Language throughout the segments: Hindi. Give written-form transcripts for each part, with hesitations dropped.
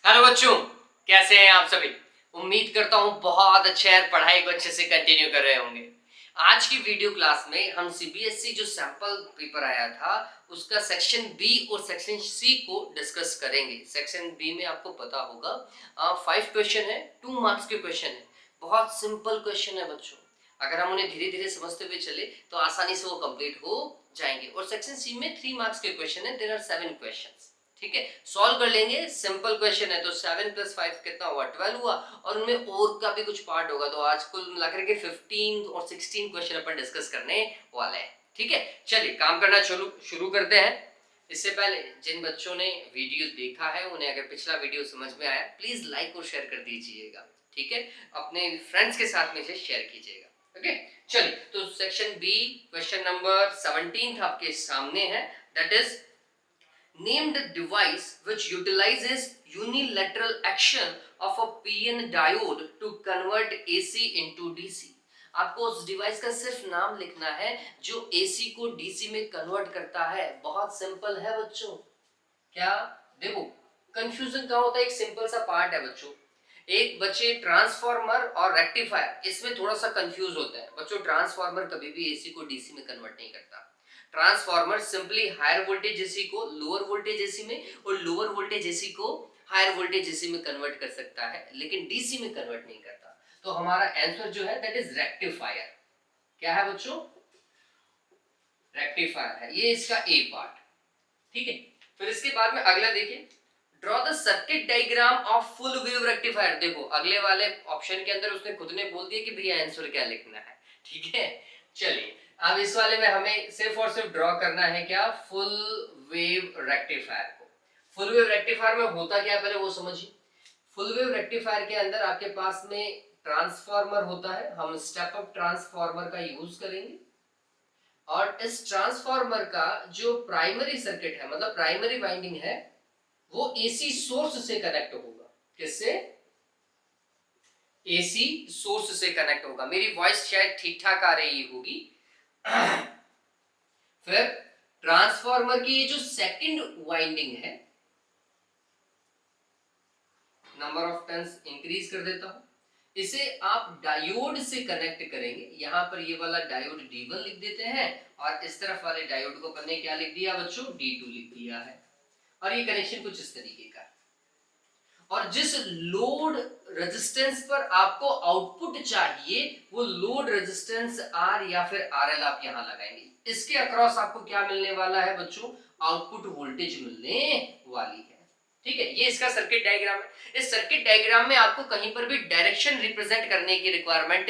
हेलो बच्चों, कैसे हैं आप सभी। उम्मीद करता हूँ बहुत अच्छे हैं, पढ़ाई को अच्छे से कंटिन्यू कर रहे होंगे। आज की वीडियो क्लास में हम सीबीएसई जो सैंपल पेपर आया था उसका सेक्शन बी और सेक्शन सी को डिस्कस करेंगे। सेक्शन बी में आपको पता होगा 5 क्वेश्चन है, 2 मार्क्स के क्वेश्चन है। बहुत सिंपल क्वेश्चन है बच्चों, अगर हम उन्हें धीरे धीरे समझते हुए चले तो आसानी से वो कंप्लीट हो जाएंगे। और सेक्शन सी में 3 मार्क्स के क्वेश्चन है, देयर आर 7 क्वेश्चन। ठीक है, सॉल्व कर लेंगे। सिंपल क्वेश्चन है तो 7 + 5 कितना हुआ, 12 हुआ। और उनमें और का भी कुछ पार्ट होगा, तो आज कुल मिलाकर के 15 और 16 क्वेश्चन अपन डिस्कस करने वाले हैं। ठीक है, चलिए काम करना शुरू करते हैं। इससे पहले जिन बच्चों ने वीडियो देखा है उन्हें अगर पिछला वीडियो समझ में आया प्लीज लाइक और शेयर कर दीजिएगा। ठीक है, अपने फ्रेंड्स के साथ में से शेयर कीजिएगा। ओके, चलिए तो सेक्शन बी क्वेश्चन नंबर 17 आपके सामने है। That is name the device which utilizes unilateral action of a PN diode to convert AC into DC। आपको उस डिवाइस का सिर्फ नाम लिखना है जो AC को DC में कन्वर्ट करता है। बहुत सिंपल है बच्चों। क्या देखो, कंफ्यूजन कहाँ होता है, एक सिंपल सा पार्ट है बच्चों। एक बच्चे ट्रांसफार्मर और रेक्टिफायर इसमें थोड़ा सा कंफ्यूज होता है बच्चों। ट्रांसफार्मर कभी भी एसी को डीसी में कन्वर्ट नहीं करता। Transformer simply higher voltage AC को लोअर वोल्टेज एसी में और लोअर वोल्टेज एसी को हायर वोल्टेज एसी में कन्वर्ट कर सकता है, लेकिन डीसी में कन्वर्ट नहीं करता। तो हमारा आंसर जो है दैट इज रेक्टिफायर। क्या है बच्चों, रेक्टिफायर है, ये इसका ए पार्ट। ठीक है, फिर इसके बाद में अगला देखिए, draw the circuit diagram of full wave rectifier. देखो अगले वाले ऑप्शन के अंदर उसने खुद ने बोल दिया कि भैया आंसर क्या लिखना है। ठीक है, चलिए अब इस वाले में हमें सिर्फ और सिर्फ ड्रॉ करना है क्या, फुल वेव रेक्टिफायर को। फुल वेव रेक्टिफायर में होता क्या पहले वो समझिए। फुल वेव रेक्टिफायर के अंदर आपके पास में ट्रांसफार्मर होता है, हम स्टेप अप ट्रांसफार्मर का यूज करेंगे। और इस ट्रांसफार्मर का जो प्राइमरी सर्किट है मतलब प्राइमरी वाइंडिंग है वो एसी सोर्स से कनेक्ट होगा। किससे, एसी सोर्स से कनेक्ट होगा। मेरी वॉइस शायद ठीक ठाक आ रही होगी। फिर ट्रांसफार्मर की ये जो सेकंड वाइंडिंग है, नंबर ऑफ टर्न्स इंक्रीज कर देता हूं, इसे आप डायोड से कनेक्ट करेंगे। यहां पर ये वाला डायोड D1 लिख देते हैं और इस तरफ वाले डायोड को पन्ने क्या लिख दिया बच्चों, D2 लिख दिया है। और ये कनेक्शन कुछ इस तरीके का। और जिस लोड रेजिस्टेंस पर आपको आउटपुट चाहिए वो लोड रेजिस्टेंस R या फिर RL आप यहां लगाएंगे। इसके अक्रॉस आपको क्या मिलने वाला है बच्चों, आउटपुट वोल्टेज मिलने वाली है। ठीक है, ये इसका सर्किट डायग्राम है। इस सर्किट डायग्राम में आपको कहीं पर भी डायरेक्शन रिप्रेजेंट करने की रिक्वायरमेंट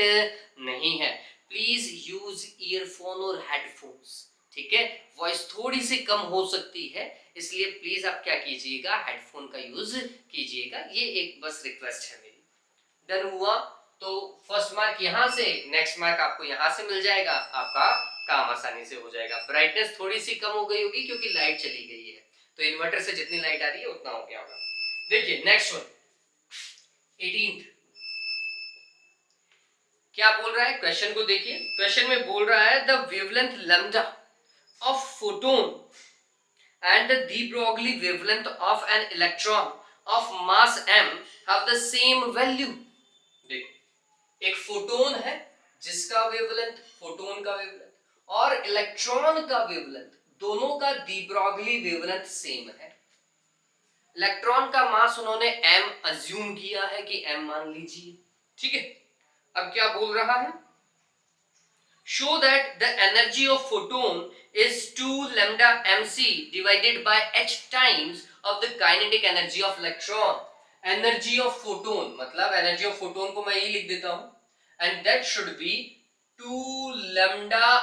नहीं है। प्लीज यूज ईयरफोन और हेडफोन्स। ठीक है, वॉइस थोड़ी सी कम हो सकती है, इसलिए प्लीज आप क्या कीजिएगा, हेडफोन का यूज कीजिएगा। ये एक बस रिक्वेस्ट है मेरी। डन हुआ तो फर्स्ट मार्क यहां से, नेक्स्ट मार्क आपको यहां से मिल जाएगा। आपका काम आसानी से हो जाएगा। ब्राइटनेस थोड़ी सी कम हो गई होगी क्योंकि लाइट चली गई है, तो इन्वर्टर से जितनी लाइट आ रही है उतना हो गया होगा। देखिए नेक्स्ट वन 18th क्या बोल रहा है, क्वेश्चन को देखिए। क्वेश्चन में बोल रहा है the wavelength lambda of photon and the de Broglie wavelength of an electron of mass m have the same value। देखो एक फोटोन है जिसका वेवलेंथ, फोटोन का वेवलेंथ और इलेक्ट्रॉन का वेवलेंथ, दोनों का डी ब्रॉगली वेवलेंथ सेम है। इलेक्ट्रॉन का मास उन्होंने m अज्यूम किया है कि m मान लीजिए। ठीक है, अब क्या बोल रहा है, show that the energy of photon is 2 lambda mc divided by h times of the kinetic energy of electron। energy of photon मतलब energy of photon को मैं ये लिख देता हूं and that should be 2 lambda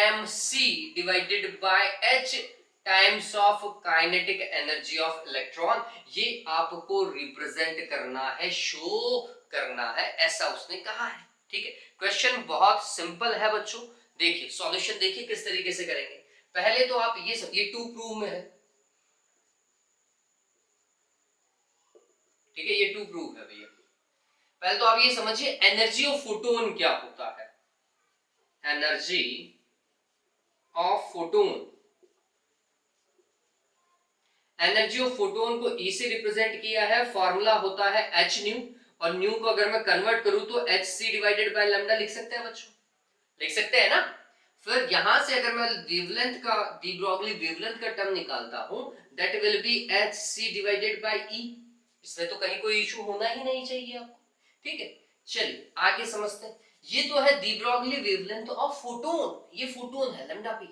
mc divided by h times of kinetic energy of electron। ये आपको रिप्रेजेंट करना है, शो करना है, ऐसा उसने कहा है। ठीक है, क्वेश्चन बहुत सिंपल है बच्चों। देखिए सॉल्यूशन देखिए किस तरीके से करेंगे। पहले तो आप ये 2 प्रूव में है। ठीक है, ये 2 प्रूव है भैया। पहले तो आप ये समझिए एनर्जी ऑफ फोटोन क्या होता है। Energy of photon, energy of photon को E से रिप्रेजेंट किया है, फॉर्मूला होता है h न्यू, और न्यू को अगर मैं कन्वर्ट करूं तो hc डिवाइडेड बाय लैम्डा लिख सकते हैं बच्चों, लिख सकते हैं ना। फिर यहां से अगर मैं वेवलेंथ का, डी ब्रॉगली वेवलेंथ का टर्म निकालता हूं, that will be hc divided by E। इसमें तो कहीं कोई इशू होना ही नहीं चाहिए आपको, ठीक है। चलिए आगे समझते हैं। ये तो है de Broglie wavelength of photon, ये फोटोन है लैम्डा p,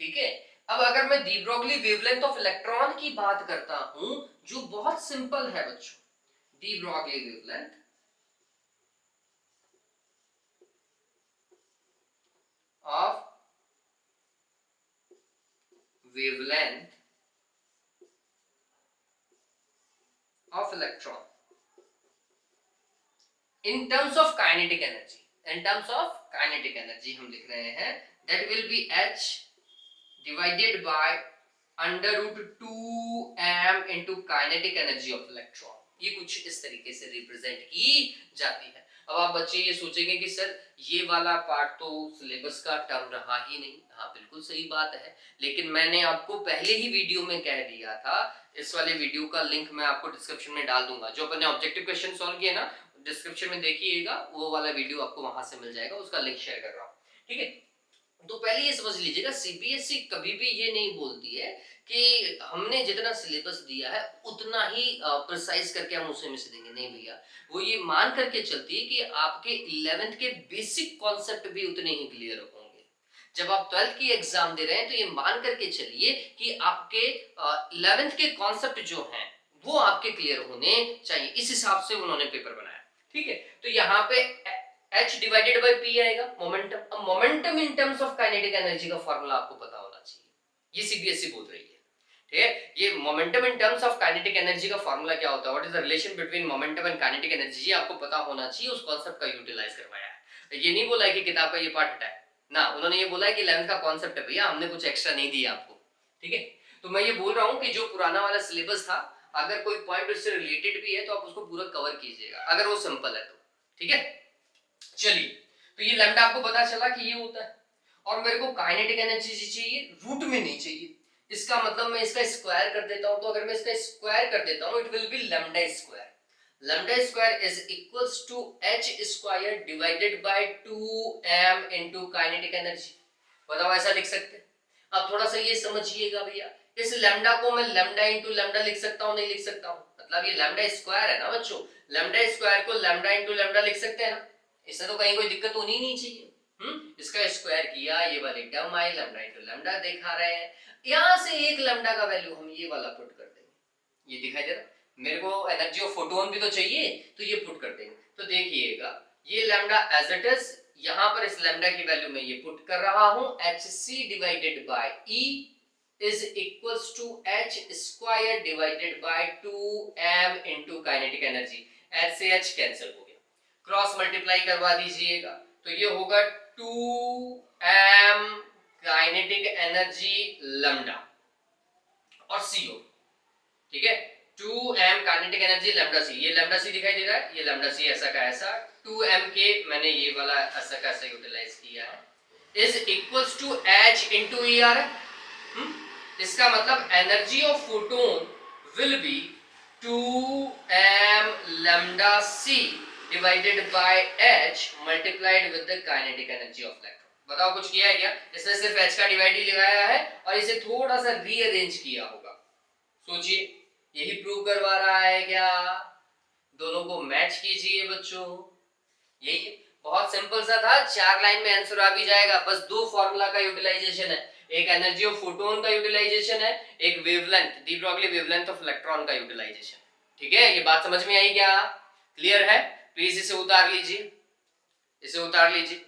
ठीक है। अब अगर मैं de Broglie wavelength of electron की बात करता हूं, जो बहुत सिंपल है बच्चों, de Broglie wavelength of wavelength of electron in terms of kinetic energy, in terms of kinetic energy हम लिख रहे हैं that will be h divided by under root 2m into kinetic energy of electron। ये कुछ इस तरीके से रिप्रेजेंट की जाती है। अब आप बच्चे ये सोचेंगे कि सर ये वाला पार्ट तो सिलेबस का टर्म रहा ही नहीं। हाँ बिल्कुल सही बात है, लेकिन मैंने आपको पहले ही वीडियो में कह दिया था, इस वाले वीडियो का लिंक मैं आपको डिस्क्रिप्शन में डाल दूंगा, जो अपने ऑब्जेक्टिव क्वेश्चन सॉल्व किए ना, डिस्क्रिप्शन में देखिएगा, वो वाला वीडियो आपको वहां से मिल जाएगा, उसका लिंक शेयर कर रहा हूँ, ठीक है। तो पहले ये समझ लीजिएगा, सीबीएसई कभी भी ये नहीं बोलती है कि हमने जितना सिलेबस दिया है उतना ही प्रिसाइज करके हम उसे में से देंगे, नहीं भैया। वो ये मान करके चलती है कि आपके 11th के बेसिक कॉन्सेप्ट भी उतने ही क्लियर होंगे। जब आप 12th की एग्जाम दे रहे हैं तो ये मान करके चलिए कि आपके 11th के कॉन्सेप्ट जो हैं वो आपके क्लियर होने चाहिए, इस हिसाब से उन्होंने पेपर बनाया, ठीक है। तो यहाँ पे h डिवाइडेड बाय p आएगा, मोमेंटम। अब momentum in terms of kinetic energy का फॉर्मूला आपको पता होना चाहिए, ये सीबीएसई बोल रही है, ठीक है। ये momentum in terms of kinetic energy का फॉर्मूला क्या होता है, what is the relation between momentum and kinetic energy, ये आपको पता होना चाहिए। उस कांसेप्ट का यूटिलाइज करवाया है, ये नहीं बोला है कि किताब का ये पार्ट हटाए ना, उन्होंने ये बोला है कि 11th का कांसेप्ट है भैया, हमने कुछ एक्स्ट्रा नहीं दिया आपको, ठीक है। तो मैं ये बोल रहा हूं कि जो पुराना वाला सिलेबस था, अगर कोई पॉइंट उससे रिलेटेड भी है तो आप उसको पूरा कवर कीजिएगा, अगर वो सिंपल है तो, ठीक है। चलिए, तो ये लैम्डा आपको पता चला कि ये होता है, और मेरे को काइनेटिक एनर्जी चाहिए, रूट में नहीं चाहिए। इसका मतलब मैं इसका स्क्वायर कर देता हूं, तो अगर मैं इसका स्क्वायर कर देता हूं, it will be lambda square. Lambda square is equals to h square divided by 2m into kinetic energy. बताओ ऐसा लिख सकते हैं? अब थोड़ा सा ये समझिएगा भैया, इस लैम्डा को मैं लैम्डा इनटू लैम्डा लिख सकता हूं, नहीं लिख सकता हूं? मतलब ये लैम्डा स्क्वायर है ना बच्चों, लैम्डा स्क्वायर को लैम्डा इनटू लैम्डा लिख सकते हैं ना, इससे तो कहीं कोई दिक्कत होनी नहीं चाहिए। इसका स्क्वायर किया, ये वाली टर्म आई, लैम्डा इनटू लैम्डा दिखा रहे हैं, यहां से एक लैम्डा का वैल्यू हम ये वाला पुट कर देंगे, ये दिखाई दे रहा, मेरे को एनर्जी ऑफ फोटोन भी तो चाहिए, तो ये पुट कर देंगे। तो देखिएगा ये लैम्डा एज इट इज, यहां पर इस लैम्डा की वैल्यू में ये पुट कर रहा हूं, hc divided by e is equals to h square divided by 2m into kinetic energy। h से h कैंसिल हो गया, क्रॉस मल्टीप्लाई करवा दीजिएगा, तो ये होगा 2m काइनेटिक एनर्जी लैम्डा और co, ठीक है। 2m kinetic energy lambda c, ये लैम्डा c दिखाई दे रहा है, ये लैम्डा c ऐसा का ऐसा, 2m के मैंने ये वाला ऐसा का ऐसा यूटिलाइज किया है, is equals to h into e आ रहा है। इसका मतलब energy of photon will be 2m lambda c divided by h multiplied with the kinetic energy of electron। बताओ कुछ किया है क्या? इसने सिर्फ h का डिवाइड ही लगाया है और इसे थोड़ा सा रीअरेंज किया होगा, सोचिए यही प्रूव करवा रहा है क्या? दोनों को मैच कीजिए बच्चों, यही है, बहुत सिंपल सा था, 4 लाइन में आंसर आ भी जाएगा, बस 2 फार्मूला का यूटिलाइजेशन है, एक एनर्जी ऑफ फोटोन का यूटिलाइजेशन है, एक wavelength, de Broglie wavelength of electron का यूटिलाइजेशन, ठीक है। ये बात समझ में आई क्या? क्लियर है? प्लीज इसे उतार लीजिए, इसे उतार लीजिए,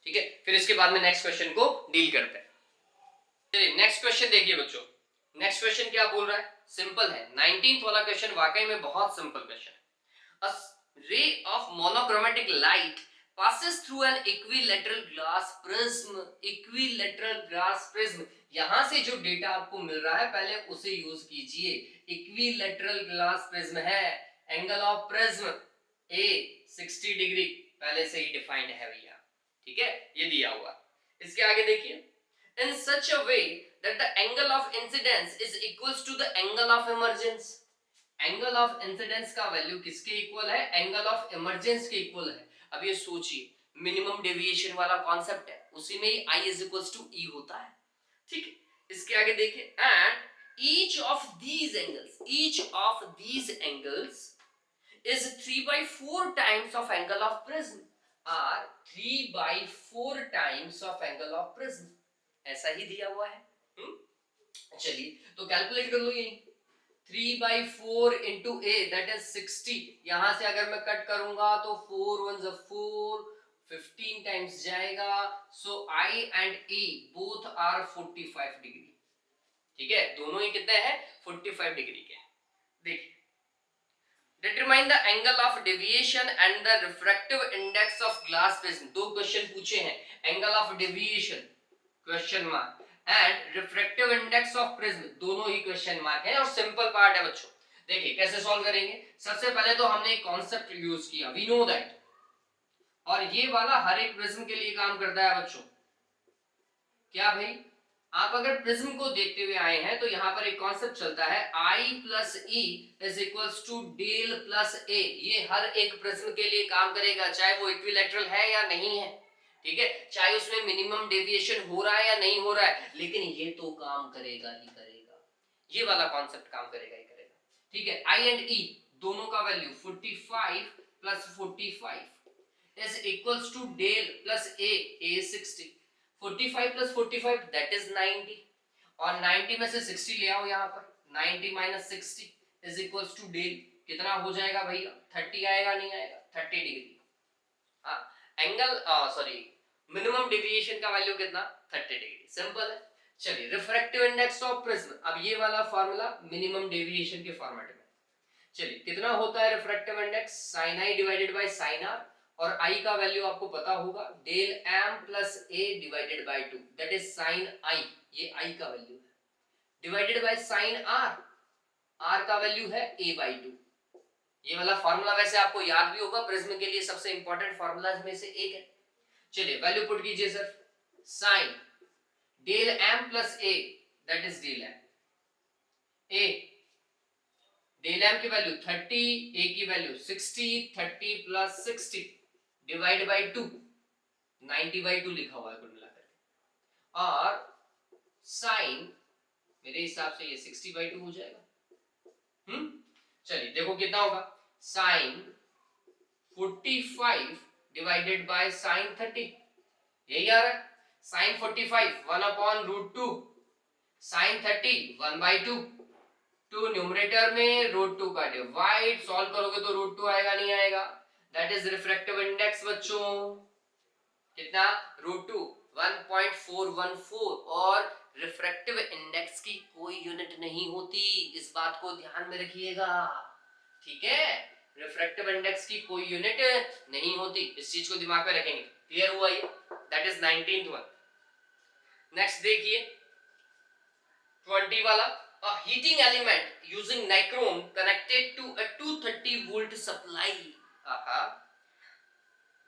ठीक है। फिर इसके बाद में नेक्स्ट क्वेश्चन को डील करते हैं। चलिए नेक्स्ट क्वेश्चन देखिए बच्चों, नेक्स्ट क्वेश्चन क्या बोल रहा है, सिंपल है, 19th वाला क्वेश्चन वाकई में बहुत सिंपल क्वेश्चन है। A ray of monochromatic light passes through an equilateral glass prism, equilateral glass prism, यहां से जो डेटा आपको मिल रहा है पहले उसे यूज कीजिए। इक्विलेटरल ग्लास प्रिज्म है, angle of prism A 60 degree पहले से ही डिफाइंड है भैया, ठीक है, ये दिया हुआ। इसके आगे देखिए, in such a way that the angle of incidence is equals to the angle of emergence. Angle of incidence का वैल्यू किसके इक्वल है? एंगल ऑफ इमरजेंस के इक्वल है. अब ये सोचिए, मिनिमम डेविएशन वाला कॉन्सेप्ट है, उसी में ही I is equals to E होता है. ठीक है, इसके आगे देखिए, and each of these angles is 3/4 times of angle of prism, are 3/4 times of angle of prism. ऐसा ही दिया हुआ है. चलिए तो कैलकुलेट कर लो. ये 3/4 into a that is 60. यहां से अगर मैं कट करूंगा तो 4 1 4, 15 टाइम्स जाएगा. सो I and E both are 45 degree. ठीक है, दोनों ही कितने हैं? 45 डिग्री के. देखिए, determine the angle of deviation and the refractive index of glass prism. दो क्वेश्चन पूछे हैं, angle of deviation question mark and refractive index of prism, दोनों ही क्वेश्चन मार्क है और सिंपल पार्ट है बच्चों. देखिए कैसे सॉल्व करेंगे. सबसे पहले तो हमने एक कॉन्सेप्ट यूज किया, वी नो दैट, और ये वाला हर एक प्रिज्म के लिए काम करता है बच्चों. क्या भाई, आप अगर प्रिज्म को देखते हुए आए हैं तो यहां पर एक कॉन्सेप्ट चलता है I plus E is equals to del plus A. ये हर एक प्रिज्म के लिए काम करेगा, चाहे वो इक्विलैटरल है या नहीं है. ठीक है, चाहे उसमें मिनिमम डेविएशन हो रहा है या नहीं हो रहा है, लेकिन ये तो काम करेगा ही करेगा. ये वाला कॉन्सेप्ट काम करेगा ही करेगा. ठीक है, I एंड E दोनों का value 45 plus 45 is equals to del plus A. A 60. 45 plus 45 that is 90, और 90 में से 60 ले आओ यहाँ पर. 90 minus 60 is equals to del. कितना हो जाएगा भैया? 30 आएगा, नहीं आएगा? 30 डिग्री. हाँ, एंगल सॉरी मिनिमम डेविएशन का वैल्यू कितना? 30 डिग्री. सिंपल है. चलिए, रिफ्रैक्टिव इंडेक्स ऑफ प्रिज्म. अब ये वाला फार्मूला मिनिमम डेविएशन के फॉर्मेट में. चलिए, कितना होता है refractive index? sin I divided by sin R, और I का वैल्यू आपको पता होगा, del m plus a divided by 2 that is sin I. ये I का वैल्यू है, divided by sin R. R का वैल्यू है a बाय 2. ये वाला फार्मूला वैसे आपको याद भी होगा, प्रिज्म के लिए सबसे इंपॉर्टेंट फार्मूलाज में से एक है. चलिए वैल्यू पुट कीजिए sir. sin del m plus a that is del m. a del m की वैल्यू 30, a की वैल्यू 60. 30 प्लस 60 डिवाइड बाय 2, 90/2 लिखा हुआ है कुल मिलाकर. और साइन मेरे हिसाब से ये 60/2 हो जाएगा. चलिए देखो कितना होगा. साइन 45 डिवाइडेड बाय साइन 30, यही आ रहा है. Sign 45 1/√2, sign 30 1/2. 2 न्यूमरेटर में, √2 का डिवाइड, सॉल्व करोगे तो √2 आएगा, नहीं आएगा? दैट इज रिफ्रैक्टिव इंडेक्स बच्चों. कितना? √2 1.414. और रिफ्रैक्टिव इंडेक्स की कोई यूनिट नहीं होती, इस बात को ध्यान में रखिएगा. ठीक है, रिफ्रैक्टिव इंडेक्स की कोई यूनिट नहीं होती, इस चीज को दिमाग में रखेंगे. क्लियर हुआ ये? That is 19th one. Next देखिए 20 वाला. A heating element using nichrome connected to a 230 volt supply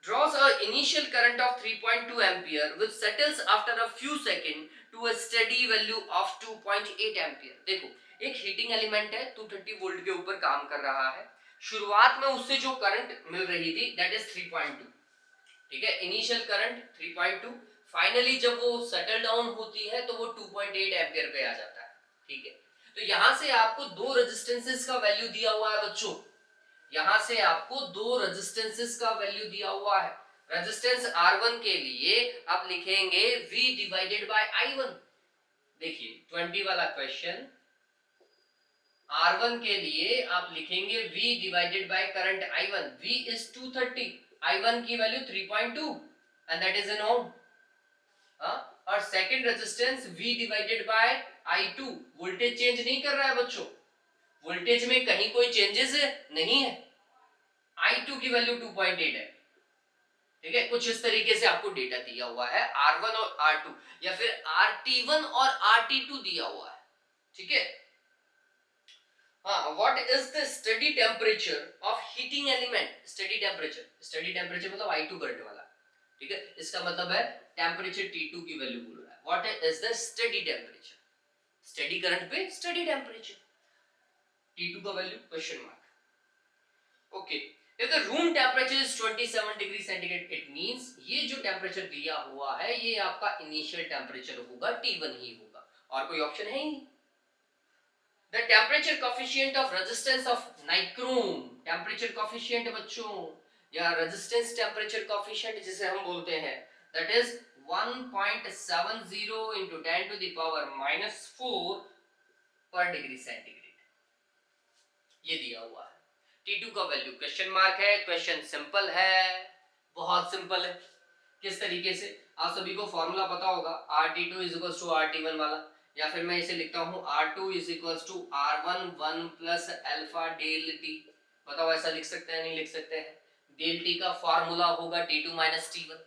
draws a initial current of 3.2 ampere which settles after a few seconds to a steady value of 2.8 ampere. देखो, एक हीटिंग एलिमेंट है, 230 वोल्ट के ऊपर काम कर रहा है. शुरुआत में उससे जो करंट मिल रही थी दैट इज 3.2. ठीक है, इनिशियल करंट 3.2. फाइनली जब वो सेटल डाउन होती है तो वो 2.8 एम्पियर पे आ जाता है. ठीक है, तो यहां से आपको दो रेजिस्टेंसेस का वैल्यू दिया हुआ है बच्चों. यहां से आपको दो रेजिस्टेंसेस का वैल्यू दिया हुआ है. रेजिस्टेंस R1 के लिए आप लिखेंगे V डिवाइडेड बाय I1. देखिए 20 वाला क्वेश्चन, R1 के लिए आप लिखेंगे V divided by current I1. V is 230, I1 की value 3.2 and that is in ohm. और second resistance V divided by I2. Voltage change नहीं कर रहा है बच्चों, वोल्टेज में कहीं कोई चेंजेस नहीं है. I2 की वैल्यू 2.8 है. ठीक है, कुछ इस तरीके से आपको डेटा दिया हुआ है. R1 और R2 या फिर RT1 और RT2 दिया हुआ है. ठीक है. What is the study temperature of heating element? Study temperature मतलब I2 करंट वाला. ठीक है, इसका मतलब है टेम्परेचर T2 की वैल्यू बोल रहा है. What is the study temperature, study current पे स्टडी टेम्परेचर, T2 का value question mark. Okay, if the room temperature is 27 degree centigrade, it means ये जो टेम्परेचर दिया हुआ है ये आपका इनिशियल टेम्परेचर होगा, T1 ही होगा, और कोई ऑप्शन है ही नहीं। The temperature coefficient of resistance of nichrome, temperature coefficient बच्चों या resistance temperature coefficient जिसे हम बोलते हैं, that is 1.70 into 10 to the power minus 4 per degree centigrade, ये दिया हुआ है। T2 का वैल्यू क्वेश्चन मार्क है, क्वेश्चन सिंपल है, बहुत सिंपल है। किस तरीके से, आप सभी को फॉर्मूला पता होगा, RT2 is equals to RT1 वाला, या फिर मैं इसे लिखता हूं R2 is equals to R1 1 plus alpha del T. बताओ ऐसा लिख सकते हैं नहीं लिख सकते हैं? डेल टी का फॉर्मूला होगा T2 minus T1।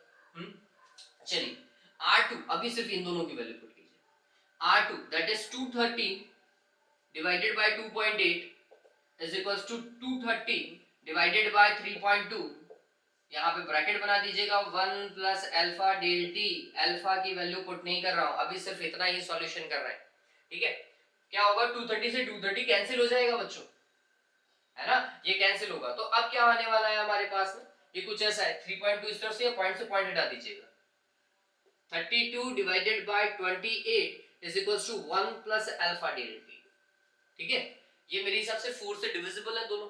चलिए R2 अभी सिर्फ इन दोनों की वैल्यू पुट कीजिए। R2 that is 230 divided by 2.8 is equals to 230 divided by 3.2, यहाँ पे ब्रैकेट बना दीजिएगा 1 plus alpha del T, alpha की वैल्यू पुट नहीं कर रहा हूं अभी, सिर्फ इतना ही सॉल्यूशन कर रहे हैं, ठीक है। क्या होगा, 230 से 230 कैंसिल हो जाएगा बच्चों, है ना, ये कैंसिल होगा। तो अब क्या आने वाला है हमारे पास में, ये कुछ ऐसा है, 3.2 इस तरफ से पॉइंट से पॉइंट हटा दीजिएगा, 32 divided by 28 is equals to 1 plus alpha del T, ठीक है। ये मेरे हिसाब से 4 से डिविजिबल है दोनों,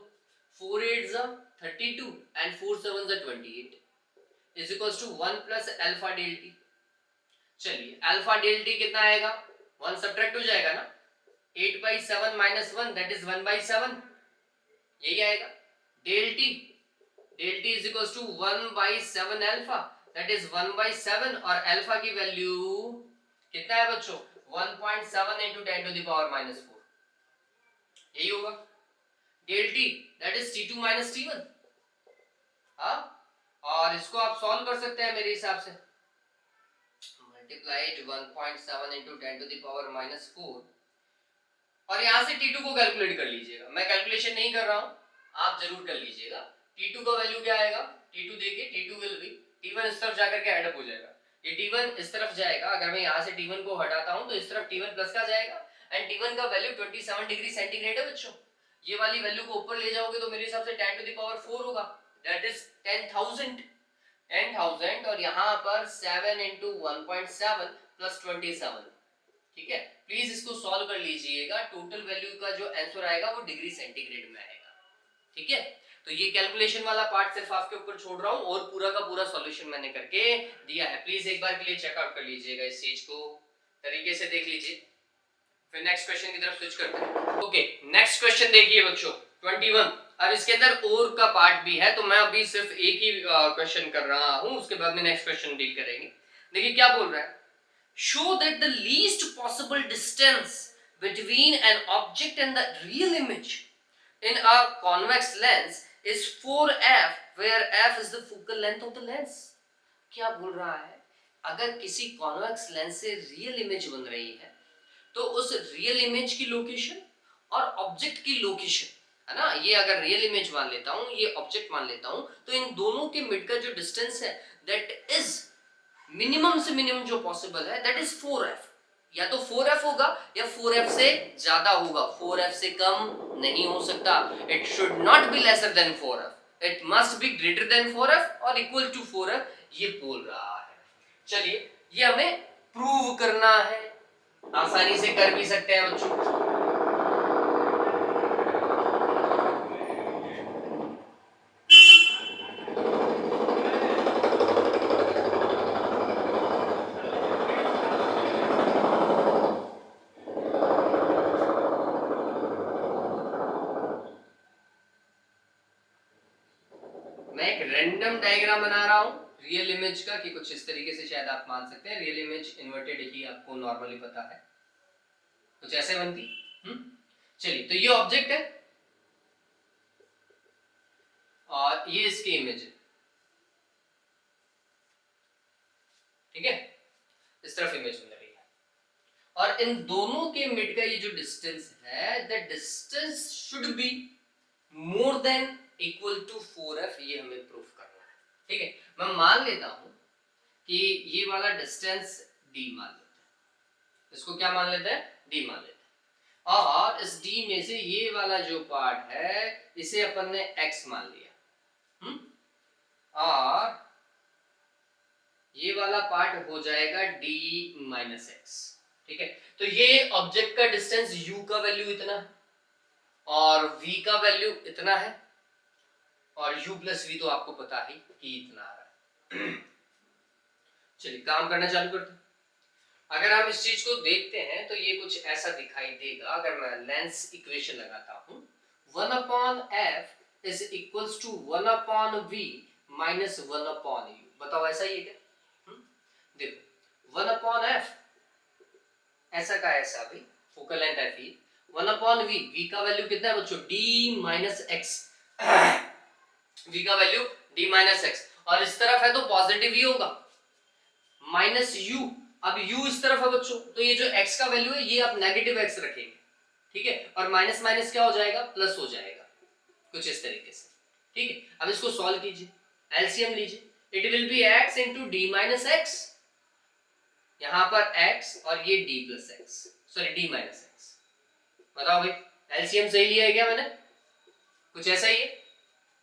4 8s are 32 and 4 7s are 28 is equals to 1 plus alpha del t। चलिए अल्फा डेल टी कितना आएगा, 1 सब्ट्रैक्ट हो जाएगा ना, 8 by 7 minus 1 that is 1 by 7, यही आएगा। Del T is equals to 1 by 7 alpha that is 1 by 7, और अल्फा की वैल्यू कितना है बच्चों, 1.7 into 10 to the power minus 4, यही होगा। Del T that is T2 minus T1, हाँ, और इसको आप सॉल्व कर सकते हैं मेरे हिसाब से, multiplied 1.7 into 10 to the power minus 4, और यहाँ से T2 को कैलकुलेट कर लीजिएगा, मैं कैलकुलेशन नहीं कर रहा हूँ, आप जरूर कर लीजिएगा। T2 का वैल्यू क्या आएगा, T2 देखिए, T2 विल बी, T1 इस तरफ जाकर के ऐड अप हो जाएगा, ये T1 इस तरफ जाएगा, अगर मैं यहाँ से T1 को हटाता हूँ तो इस तरफ T1 प्लस का जाएगा, एंड T1 का वैल्यू 27 डिग्री सेंटीग्रेड है बच्चों, ये वाली वैल्यू को ऊपर ले जाओगे तो मेरे हिसाब से 10 to the power 4 होगा, दैट इज 10,000, और यहाँ पर 7 into 1.7 plus 27, ठीक है। प्लीज इसको सॉल्व कर लीजिएगा, टोटल वैल्यू का जो आंसर आएगा वो डिग्री सेंटीग्रेड में आएगा, ठीक है। तो ये कैलकुलेशन वाला पार्ट सिर्फ आपके ऊपर छोड़ रहा हूँ, और पूरा का पूरा सॉल्यूशन मैंने करके दिया है, प्लीज एक बार के लिए चेकआउट कर लीजिएगा, इस चीज को तरीके से देख लीजिए। फिर नेक्स्ट क्वेश्चन की तरफ स्विच करते हैं। ओके, नेक्स्ट क्वेश्चन देखिए बच्चों 21। अब इसके अंदर और का पार्ट भी है, तो मैं अभी सिर्फ एक ही क्वेश्चन कर रहा हूं, उसके बाद में नेक्स्ट क्वेश्चन डील करेंगे। देखिए क्या बोल रहा है, show that the least possible distance between an object and the real image in a convex lens is 4f where f is the focal length of the lens. क्या बोल रहा है, अगर किसी कॉन्वेक्स लेंस से रियल इमेज बन रही है तो उस रियल इमेज की लोकेशन और ऑब्जेक्ट की लोकेशन, है ना, ये अगर रियल इमेज मान लेता हूं, ये ऑब्जेक्ट मान लेता हूं, तो इन दोनों के मिड का जो डिस्टेंस है दैट इज मिनिमम से मिनिमम जो पॉसिबल है दैट इज 4f, या तो 4f होगा या 4f से ज्यादा होगा, 4f से कम नहीं हो सकता, it should not be lesser than 4f, it must be greater then 4f और इक्वल टू 4f, ये बोल रहा है। चलिए ये हमें प्रूव करना है, आसानी से कर भी सकते हैं बच्चों। मैं एक रैंडम डायग्राम बना रहा हूं रियल इमेज का, कि कुछ इस तरीके से शायद आप मान सकते हैं, रियल इमेज इन्वर्टेड ही आपको नॉर्मली पता है, कुछ ऐसे बनती। चलिए तो ये ऑब्जेक्ट है और ये इसकी इमेज है, ठीक है, इस तरफ इमेज बन रही है, और इन दोनों के मिड का ये जो डिस्टेंस है, the distance should be more than equal to 4f, ये हमें प्रूफ करना है, ठीक है। मैं मान लेता हूं कि ये वाला डिस्टेंस d मान लेते हैं, इसको क्या मान लेते हैं, डी मान लेते हैं। और इस डी में से ये वाला जो पार्ट है इसे अपन ने x मान लिया, और ये वाला पार्ट हो जाएगा d माइनस एक्स। ठीक है, तो ये ऑब्जेक्ट का डिस्टेंस u का वैल्यू इतना और v का वैल्यू इतना है, और u प्लस v तो आपको पता ही कि इतना आ रहा है। चलिए काम करना चालू करते हैं। अगर आप इस चीज को देखते हैं तो ये कुछ ऐसा दिखाई देगा। अगर मैं लेंस इक्वेशन लगाता हूं, 1/f is equals to 1/v minus 1/u। बताओ ऐसा ही है क्या? देखो 1/f ऐसा का ऐसा भी फोकल लेंथ है फी, 1/v, v का वैल्यू कितना है बच्चों, d माइनस एक्स। v का वैल्यू d माइनस एक्स, और इस तरफ है तो पॉजिटिव ही होगा, माइनस u। अब u इस तरफ है बच्चों, तो ये जो x का वैल्यू है ये आप नेगेटिव x रखेंगे, ठीक है, और माइनस माइनस क्या हो जाएगा, प्लस हो जाएगा, कुछ इस तरीके से। ठीक है, अब इसको सॉल्व कीजिए, एलसीएम लीजिए, it will B x into D minus x, यहां पर x और ये d plus x, sorry d minus x. बताओ भाई एलसीएम सही लिया है क्या मैंने, कुछ ऐसा ही है।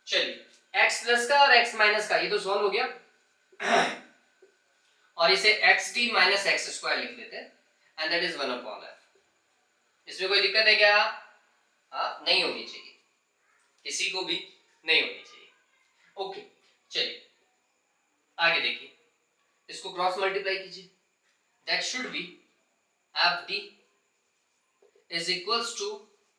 चलिए x प्लस का और x माइनस का ये तो सॉल्व हो गया, और इसे x D minus X square लिख लेते हैं, एंड दैट इज 1/f। इसमें कोई दिक्कत है क्या? हाँ, नहीं होनी चाहिए, किसी को भी नहीं होनी चाहिए। ओके, चलिए आगे देखिए, इसको क्रॉस मल्टीप्लाई कीजिए, that should be F D is equals to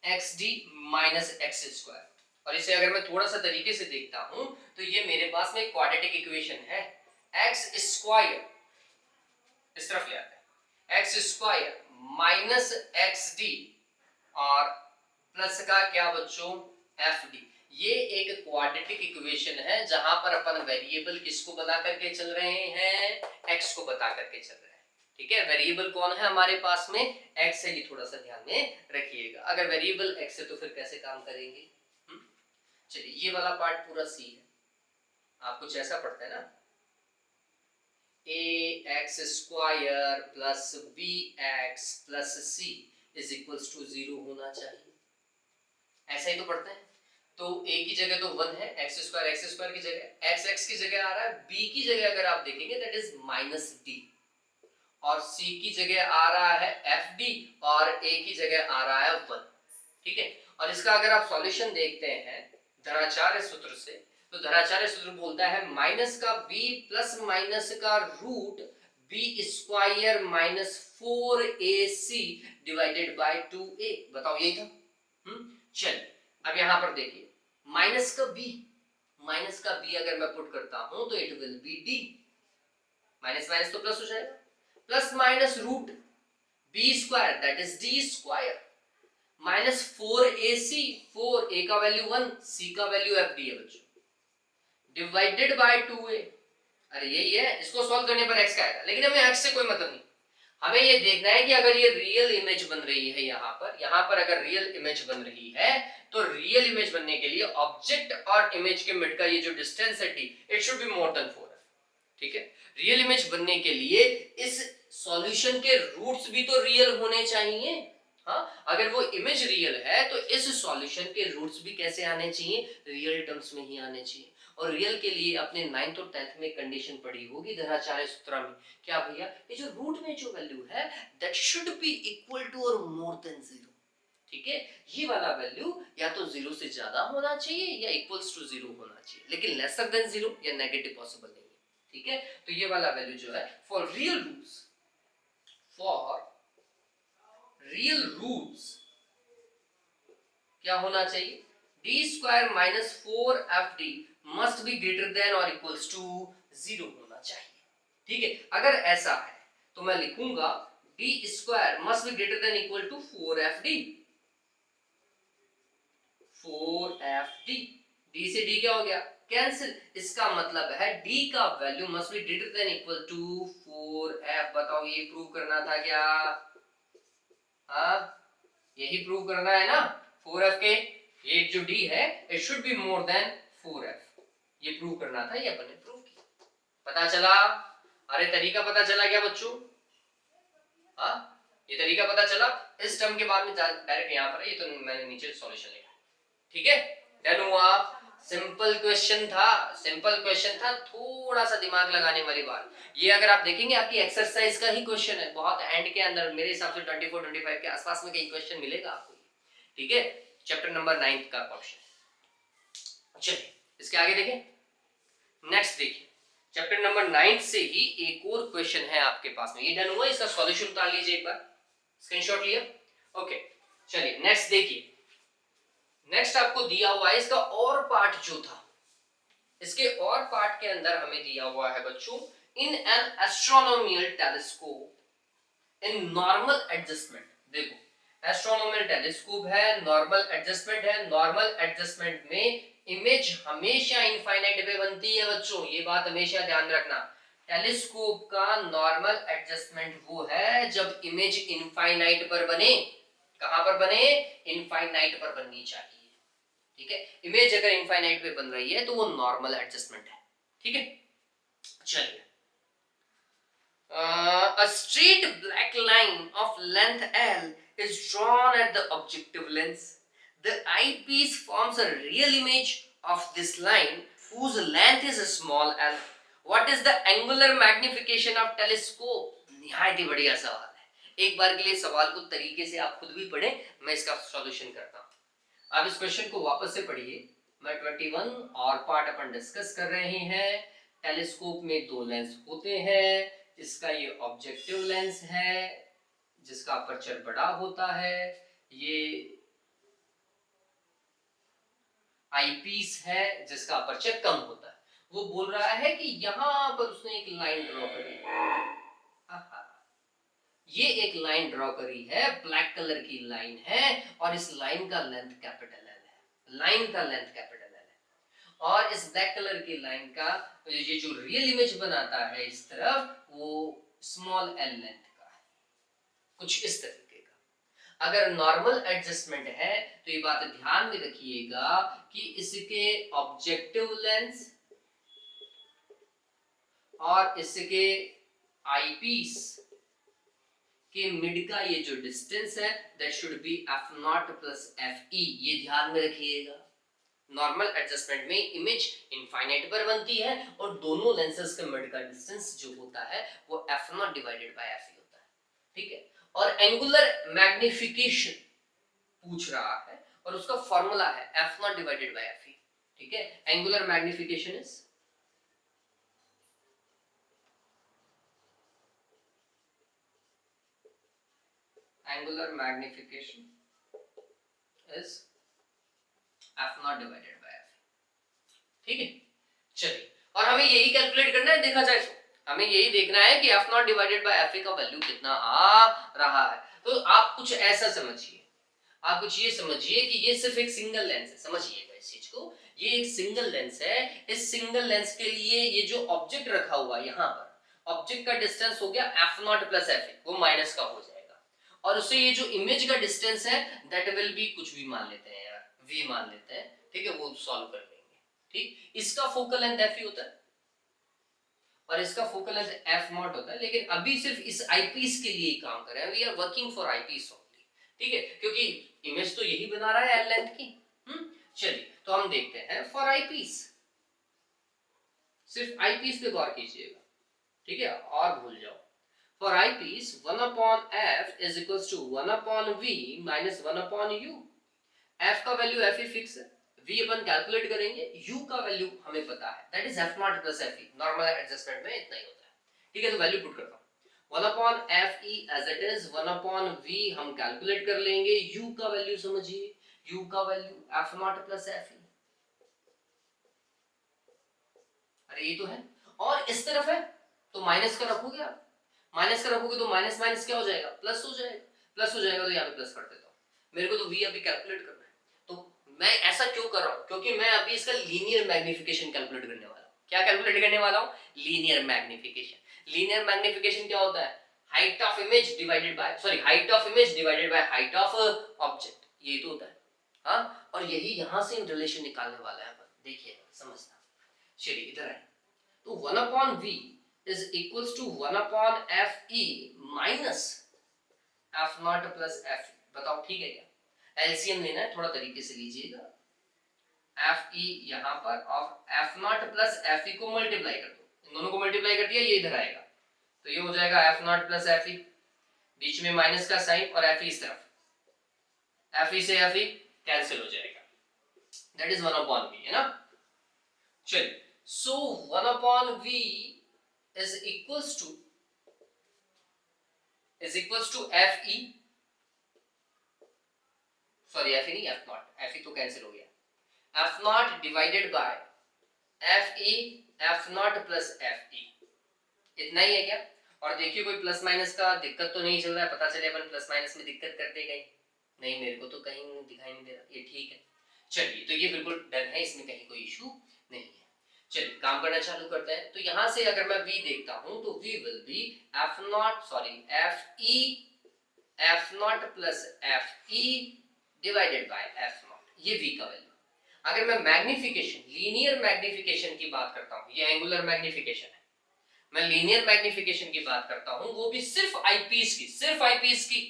X D minus X square. और इसे अगर मैं थोड़ा सा तरीके से देखता हूं तो ये मेरे पास में क्वाड्रेटिक इक्वेशन है, एक्स स्क्वायर इस तरफ ले आते हैं, x square minus x D और प्लस का क्या बच्चों, एफ डी। ये एक क्वाड्रेटिक इक्वेशन है जहां पर अपन वेरिएबल किसको बता करके चल रहे हैं, एक्स को बता करके चल रहे हैं। ठीक है, वेरिएबल कौन है हमारे पास में, एक्स है, ये थोड़ा सा ध्यान में रखिएगा। अगर वेरिएबल एक्स है तो फिर कैसे काम करेंगे। चलिए ये वाला पार्ट पूरा सी है, आप कुछ ऐसा पढ़ते हैं ना, A X square plus B X plus C is equals to 0 होना चाहिए, ऐसा ही तो पढ़ते हैं। तो a की जगह तो 1 है, एक्स स्क्वायर की जगह एक्स एक्स की जगह आ रहा है, b की जगह अगर आप देखेंगे दैट इज माइनस डी, और c की जगह आ रहा है एफ डी, और a की जगह आ रहा है 1। ठीक है, और इसका अगर आप सॉल्यूशन देखते हैं धनाचार्य सूत्र से, तो धनाचार्य सूत्र बोलता है माइनस का b प्लस माइनस का root B square minus 4ac divided by 2a। बताओ यही था। चलिए अब यहां पर देखिए, माइनस का b अगर मैं पुट करता हूं तो it will be d, minus minus तो प्लस हो जाएगा, plus minus root B square that is D square minus 4ac, 4a का वैल्यू 1, c का वैल्यू f डी है बच्चों, डिवाइडेड बाय 2a। अरे यही है, इसको सॉल्व करने पर x का आएगा, लेकिन हमें x से कोई मतलब नहीं, हमें ये देखना है कि अगर ये रियल इमेज बन रही है यहाँ पर अगर रियल इमेज बन रही है तो रियल इमेज बनने के लिए ऑब्जेक्ट और इमेज के मिड का ये जो डिस्टेंस है d, it should be more then 4f। ठीक है, रियल इमेज बनने के लिए इस सॉल्यूशन के रूट्स भी तो रियल होने चाहिए। हाँ, अगर वो इमेज रियल है तो इस सॉल्यूशन के रूट्स भी कैसे आने चाहिए, रियल टर्म्स में ही आने चाहिए। और रियल के लिए अपने 9th और 10th में कंडीशन पढ़ी होगी धनाचार्य सूत्र में, क्या भैया, ये जो रूट में जो वैल्यू है that should be equal to और मोर देन 0। ठीक है, ये वाला वैल्यू या तो 0 से ज्यादा होना चाहिए या इक्वल्स टू 0 होना चाहिए, लेकिन लेसर देन 0 या नेगेटिव पॉसिबल नहीं है। ठीक है, तो ये वाला वैल्यू जो है फॉर रियल रूट्स क्या होना चाहिए, D square minus 4fd must be greater then और इक्वल्स टू 0 होना चाहिए। ठीक है, अगर ऐसा है तो मैं लिखूंगा D square must be greater than equal to 4fd, 4fd, d से d क्या हो गया, कैंसिल। इसका मतलब है d का value must be greater than equal to 4f। बताओ ये प्रूव करना था क्या, हाँ यही प्रूव करना है ना, 4f के ये जो d है it should be more then 4f, ये प्रूव करना था, ये अपन ने प्रूव किया। पता चला, अरे तरीका पता चला क्या बच्चों, हाँ ये तरीका पता चला। इस टर्म के बाद में डायरेक्ट यहाँ पर, ये तो मैंने नीचे सॉल्यूशन लिखा, ठीक है। डन हुआ, सिंपल क्वेश्चन था, सिंपल क्वेश्चन था, थोड़ा सा दिमाग लगाने वाली बात। ये अगर आप देखेंगे आपकी एक्सरसाइज का ही क्वेश्चन है, बहुत एंड के अंदर मेरे हिसाब से 24-25 के आसपास में कहीं क्वेश्चन मिलेगा आपको, ठीक है। चैप्टर नंबर 9 का क्वेश्चन। चलिए इसके आगे देखें, नेक्स्ट देखिए, चैप्टर नंबर 9 से ही एक और क्वेश्चन है आपके पास में। ये डन हुआ, इसका सॉल्यूशन उतार लीजिए एक बार, स्क्रीनशॉट लिया, ओके। चलिए नेक्स्ट देखिए, नेक्स्ट आपको दिया हुआ है इसका और पार्ट जो था, इसके और पार्ट के अंदर हमें दिया हुआ है बच्चों, in an astronomical telescope in normal adjustment. देखो एस्ट्रोनॉमिकल टेलीस्कोप है, नॉर्मल एडजस्टमेंट है, नॉर्मल एडजस्टमेंट में इमेज हमेशा इनफाइनाइट पे बनती है बच्चों, ये बात हमेशा ध्यान रखना। टेलीस्कोप का नॉर्मल एडजस्टमेंट वो है जब इमेज इनफाइनाइट पर बने। कहां पर बने? इनफाइनाइट पर बननी चाहिए, ठीक है। इमेज अगर इनफाइनाइट पे बन रही है तो वो नॉर्मल एडजस्टमेंट है, ठीक है। चलिए, a straight black line of length L is drawn at the objective lens. The eyepiece forms a real image of this line whose length is small l. What is the angular magnification of telescope? निहायत ही बढ़िया सवाल है। एक बार के लिए सवाल को तरीके से आप खुद भी पढ़ें, मैं इसका सॉल्यूशन करता हूं। आप इस क्वेश्चन को वापस से पढ़िए। मैं 21 और पार्ट अपन डिस्कस कर रहे हैं। टेलीस्कोप में दो लेंस होते हैं, इसका ये ऑब्जेक्टिव लेंस है जिसका अपर्चर बड़ा होता है, ये आईपीस है जिसका अपर्चर कम होता है। वो बोल रहा है कि यहां पर उसने एक लाइन ड्रॉ करी, ये एक लाइन ड्रॉ करी है, ब्लैक कलर की लाइन है और इस लाइन का लेंथ कैपिटल एल है, लाइन का लेंथ कैपिटल एल है। और इस ब्लैक कलर की लाइन का ये जो रियल इमेज बनाता है इस तरफ, वो स्मॉल एल लेंथ का है, कुछ इस तरीके का। अगर नॉर्मल एडजस्टमेंट है तो ये बात ध्यान में रखिएगा कि इसके ऑब्जेक्टिव लेंस और इसके आईपीस के मिड का ये जो डिस्टेंस है that should B f0 plus fe, ये ध्यान में रखिएगा। नॉर्मल एडजस्टमेंट में इमेज इनफाइनाइट पर बनती है और दोनों लेंसेज के मिड का डिस्टेंस जो होता है वो f0 डिवाइडेड बाय fe होता है, ठीक है। और एंगुलर मैग्निफिकेशन पूछ रहा है और उसका फॉर्मूला है f0 डिवाइडेड बाय fe, ठीक है। Angular magnification is angular magnification is f0 divided by f, ठीक है। चलिए, और हमें यही कैलकुलेट करना है, देखा जाए तो हमें यही देखना है कि f0 डिवाइडेड बाय fa का वैल्यू कितना आ रहा है। तो आप कुछ ऐसा समझिए, आप कुछ ये समझिए कि ये सिर्फ एक सिंगल लेंस है, समझिएगा इस चीज को, ये एक सिंगल लेंस है। इस सिंगल लेंस के लिए ये जो ऑब्जेक्ट रखा हुआ यहाँ पर, ऑब्जेक्ट का डिस्टेंस हो गया f0 प्लस fa, वो माइनस का हो जाएगा। और उससे ये जो इमेज का डिस्टेंस है दैट विल बी, कुछ भी मान लेते हैं यार, v मान लेते हैं, ठीक है, वो सॉल्व कर लेंगे, ठीक। इसका फोकल लेंथ fe होता है और इसका फोकल लेंथ f0 होता है, लेकिन अभी सिर्फ इस आईपीस के लिए काम कर रहे हैं, we are working for eyepiece only, ठीक है, क्योंकि इमेज तो यही बना रहा है एल लेंथ की। चलिए तो हम देखते हैं फॉर आईपीस, सिर्फ आईपीस पे गौर कीजिएगा, ठीक है, और भूल जाओ। For eyepiece, 1 upon f is equals to 1 upon v minus 1 upon u. f का वैल्यू f ही फिक्स है, v अपन कैलकुलेट करेंगे, u का वैल्यू हमें पता है, that is f0 plus fe। Normal adjustment में इतना ही होता है, ठीक है। तो वैल्यू पुट करता हूं, 1 upon fe as it is, 1 upon v हम कैलकुलेट कर लेंगे, u का वैल्यू समझिए, u का वैल्यू f0 plus fe, अरे ये तो है, और इस तरफ है तो माइनस का रखोगे आप, माइनस का रखोगे तो माइनस माइनस क्या हो जाएगा, प्लस हो जाएगा, प्लस हो जाएगा तो यहाँ पे प्लस कर देता हूँ। मेरे को तो v अभी कैलकुलेट करना है, तो मैं ऐसा क्यों कर रहा हूँ, क्योंकि मैं अभी इसका लीनियर मैग्निफिकेशन कैलकुलेट करने वाला हूँ। क्या कैलकुलेट करने वाला हूँ? Linear magnification. लीनियर मैग्निफिकेशन क्या होता है? Height of image divided by, sorry, height of image divided by height of object, ये तो होता है। हाँ, और यही यहाँ से रिलेशन निकालने वाला है, देखिए समझना। चलिए इधर आए, तो 1 upon v is equals to 1 upon fe minus F naught plus F, बताओ ठीक है क्या? एलसीएम लेना है, थोड़ा तरीके से लीजिएगा। एफ ई यहाँ पर और एफ नॉट प्लस एफ ई को मल्टीप्लाई कर दो, इन दोनों को मल्टीप्लाई कर दिया, ये इधर आएगा, तो ये हो जाएगा F naught plus F E, बीच में माइनस का साइन और एफ ई इस तरफ, एफ ई से एफ ई कैंसिल हो जाएगा, दैट इज 1/v है ना। चलिए, सो 1/v is equals to F E, sorry F E नहीं, एफ नॉट, एफ ई तो कैंसिल हो गया, F naught divided by F E, F naught plus F ई, इतना ही है क्या? और देखिए कोई प्लस माइनस का दिक्कत तो नहीं चल रहा है, पता चले अपन प्लस माइनस में दिक्कत कर दे कहीं, नहीं मेरे को तो कहीं दिखाई नहीं दे रहा, ये ठीक है। चलिए, तो ये बिल्कुल डन है, इसमें कहीं कोई इशू नहीं है। चलिए काम करना चालू करते हैं। तो यहां से अगर मैं v देखता हूं तो v will be F not, sorry F E, F naught plus F E divided by F not, ये v का वैल्यू। अगर मैं मैग्निफिकेशन, लीनियर मैग्निफिकेशन की बात करता हूं, ये एंगुलर मैग्निफिकेशन है, मैं लीनियर मैग्निफिकेशन की बात करता हूं, वो भी सिर्फ आईपीस की, सिर्फ आईपीस की,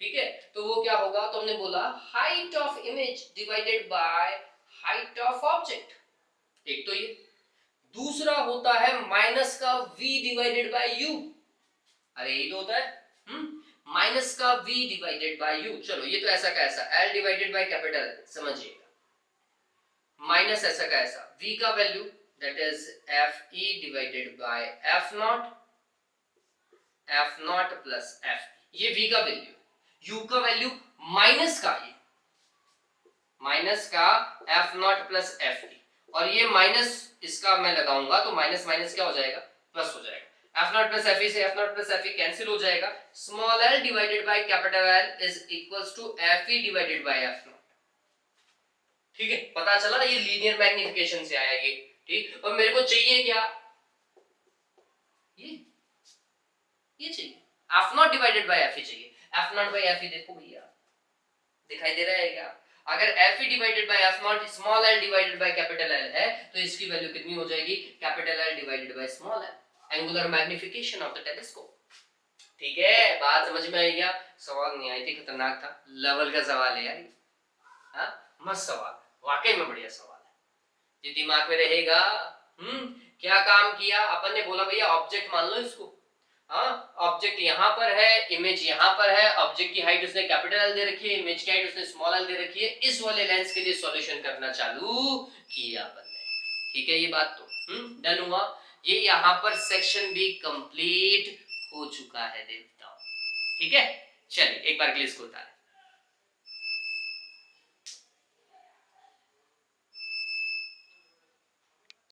ठीक है। तो वो क्या होगा, तो हमने बोला height of image divided by height of object, एक तो ये, दूसरा होता है माइनस का v डिवाइडेड बाय u, अरे यही तो होता है, माइनस का v डिवाइडेड बाय u। चलो ये तो ऐसा का ऐसा l divided by capital L, समझिएगा, माइनस ऐसा का ऐसा v का value that is F E divided by F naught plus F, ये v का वैल्यू, u का वैल्यू माइनस का ही, माइनस का एफ नॉट प्लस एफ ई, और ये माइनस इसका मैं लगाऊंगा तो माइनस माइनस क्या हो जाएगा, प्लस हो जाएगा, F naught plus F E से F naught plus F E cancel हो जाएगा, small L divided by capital L is equals to F E divided by F naught, ठीक है। पता चला ये लीनियर मैग्निफिकेशन से आया ये, ठीक। और मेरे को चाहिए क्या, ये चाहिए F naught divided by F E चाहिए, F naught by F E देखो भैया दिखाई दे रहा है क्या? अगर F E divided by F naught small L divided by capital L है तो इसकी वैल्यू कितनी हो जाएगी, capital L divided by small L, angular magnification of the telescope, ठीक है। बात समझ में आई क्या? सवाल नहीं आई थी, खतरनाक था, लेवल का सवाल है यार, हाँ मस्त सवाल, वाकई में बढ़िया सवाल है, ये दिमाग में रहेगा। क्या काम किया अपन ने, बोला भैया ऑब्जेक्ट मान लो इसको, हाँ ऑब्जेक्ट यहाँ पर है, इमेज यहाँ पर है, ऑब्जेक्ट की हाइट उसने कैपिटल एल दे रखी है, इमेज की हाइट उसने स्मॉल एल दे रखी है, इस वाले लेंस के लिए सॉल्यूशन करना चालू किया अपन ने, ठीक है। ये बात तो डन हुआ, ये यहाँ पर सेक्शन भी कंप्लीट हो चुका है देवताओं, ठीक है। चलिए एक बार के लिए इसको उतारें।